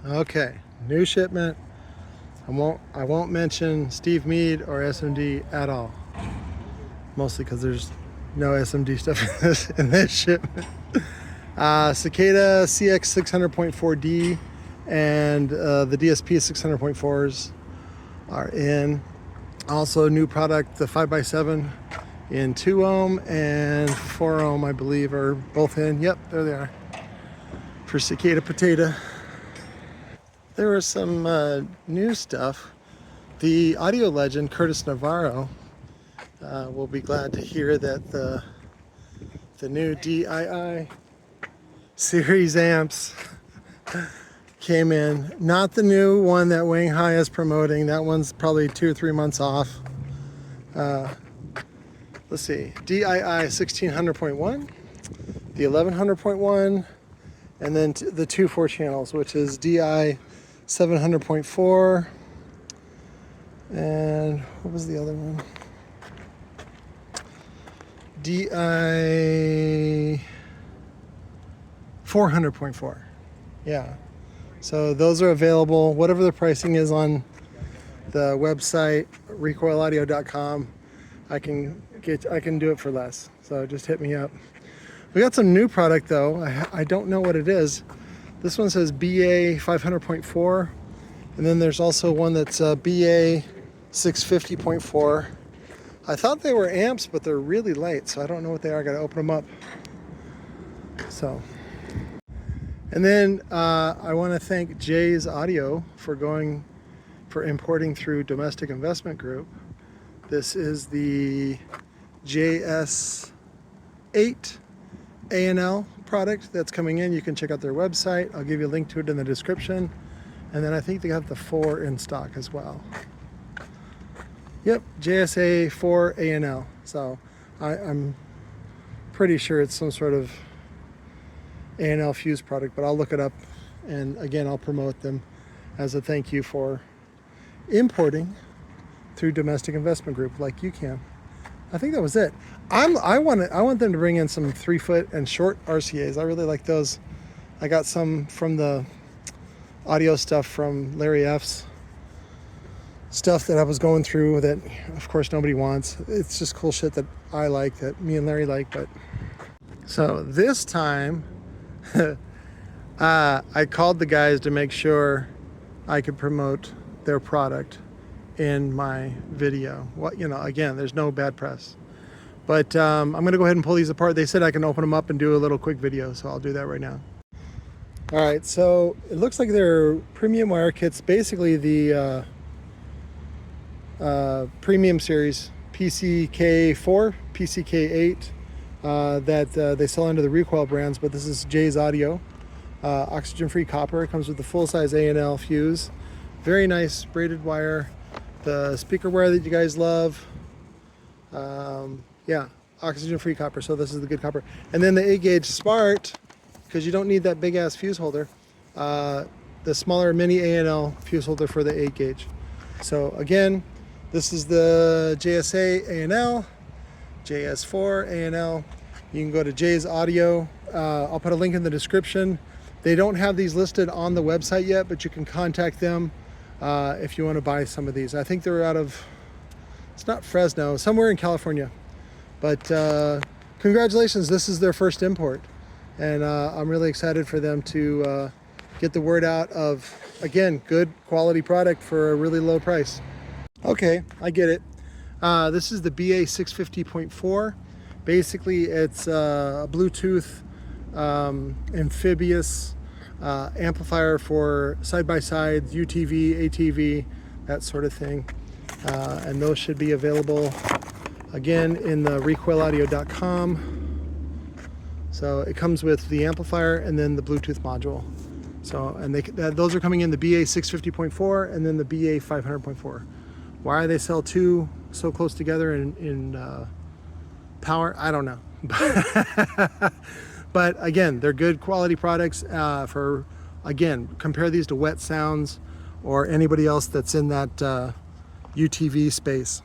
Okay, new shipment. I won't mention Steve Mead or SMD at all. Mostly because there's no SMD stuff in this shipment. Cicada CX 600.4D and the DSP 600.4s are in. Also new product, the 5x7 in 2 ohm and 4 ohm, I believe, are both in. Yep, there they are. For Cicada Potato. There was some new stuff. The audio legend, Curtis Navarro, will be glad to hear that the new DII series amps came in. Not the new one that Wang Hai is promoting. That one's probably 2 or 3 months off. Let's see, DII 1600.1, the 1100.1, and then the 2 4-channels, which is DI 700.4, and what was the other one? DI 400.4. Yeah. So those are available. Whatever the pricing is on the website, recoilaudio.com, I can do it for less. So just hit me up. We got some new product though. I don't know what it is. This one says BA 500.4, and then there's also one that's BA 650.4. I thought they were amps, but they're really light, so I don't know what they are. I gotta open them up. So, and then I want to thank Jay's Audio for importing through Domestic Investment Group. This is the JS8 A&L product that's coming in. You can check out their website. I'll give you a link to it in the description. And then I think they have the 4 in stock as well. Yep, JSA 4 A&L. So I'm pretty sure it's some sort of A&L fuse product, but I'll look it up. And again, I'll promote them as a thank you for importing through Domestic Investment Group like you can. I think that was it. I want them to bring in some 3-foot and short RCAs. I really like those. I got some from the audio stuff from Larry F's stuff that I was going through that, of course, nobody wants. It's just cool shit that I like, that me and Larry like. But so this time, I called the guys to make sure I could promote their product in my video. Well, again, there's no bad press. But I'm going to go ahead and pull these apart. They said I can open them up and do a little quick video, so I'll do that right now. All right, so it looks like they're premium wire kits, basically the premium series, PCK4, PCK8, that they sell under the Recoil brands, but this is Jay's Audio. Oxygen-free copper. It comes with the full-size A&L fuse. Very nice braided wire. The speaker wire that you guys love. Yeah, oxygen-free copper, so this is the good copper. And then the 8-gauge Smart, because you don't need that big-ass fuse holder. The smaller mini A&L fuse holder for the 8-gauge. So again, this is the JSA A&L, JS4 A&L. You can go to Jay's Audio. I'll put a link in the description. They don't have these listed on the website yet, but you can contact them if you want to buy some of these. I think they're out of, it's not Fresno, somewhere in California. But congratulations, this is their first import. And I'm really excited for them to get the word out of, again, good quality product for a really low price. Okay, I get it. This is the BA 650.4. Basically, it's a Bluetooth amphibious amplifier for side-by-side, UTV, ATV, that sort of thing. And those should be available, again, in the recoilaudio.com. So it comes with the amplifier and then the Bluetooth module. So, and those are coming in the BA 650.4 and then the BA 500.4. Why they sell two so close together in power, I don't know. But again, they're good quality products for, again, compare these to Wet Sounds or anybody else that's in that UTV space.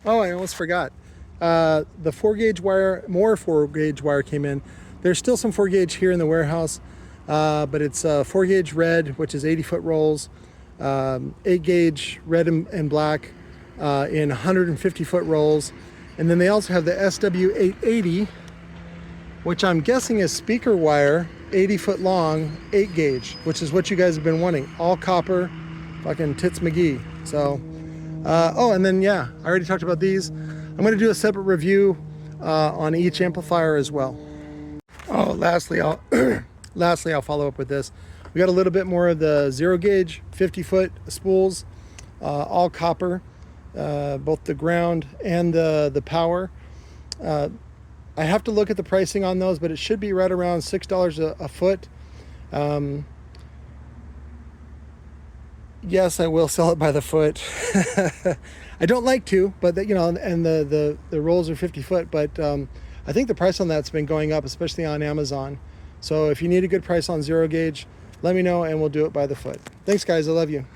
Oh, I almost forgot. The 4-gauge wire, more 4-gauge wire came in. There's still some 4-gauge here in the warehouse. but it's 4 gauge red, which is 80-foot rolls, 8 gauge red and black in 150-foot rolls. And then they also have the SW880, which I'm guessing is speaker wire, 80-foot long, 8 gauge, which is what you guys have been wanting. All copper, fucking tits McGee. So, oh, and then yeah, I already talked about these. I'm gonna do a separate review on each amplifier as well. Oh, lastly, I'll follow up with this. We got a little bit more of the 0 gauge 50-foot spools, all copper, both the ground and the power. I have to look at the pricing on those, but it should be right around $6 a foot. Yes, I will sell it by the foot. I don't like to, but you know, and the rolls are 50 foot, but I think the price on that's been going up, especially on Amazon. So if you need a good price on 0 gauge, let me know and we'll do it by the foot. Thanks guys, I love you.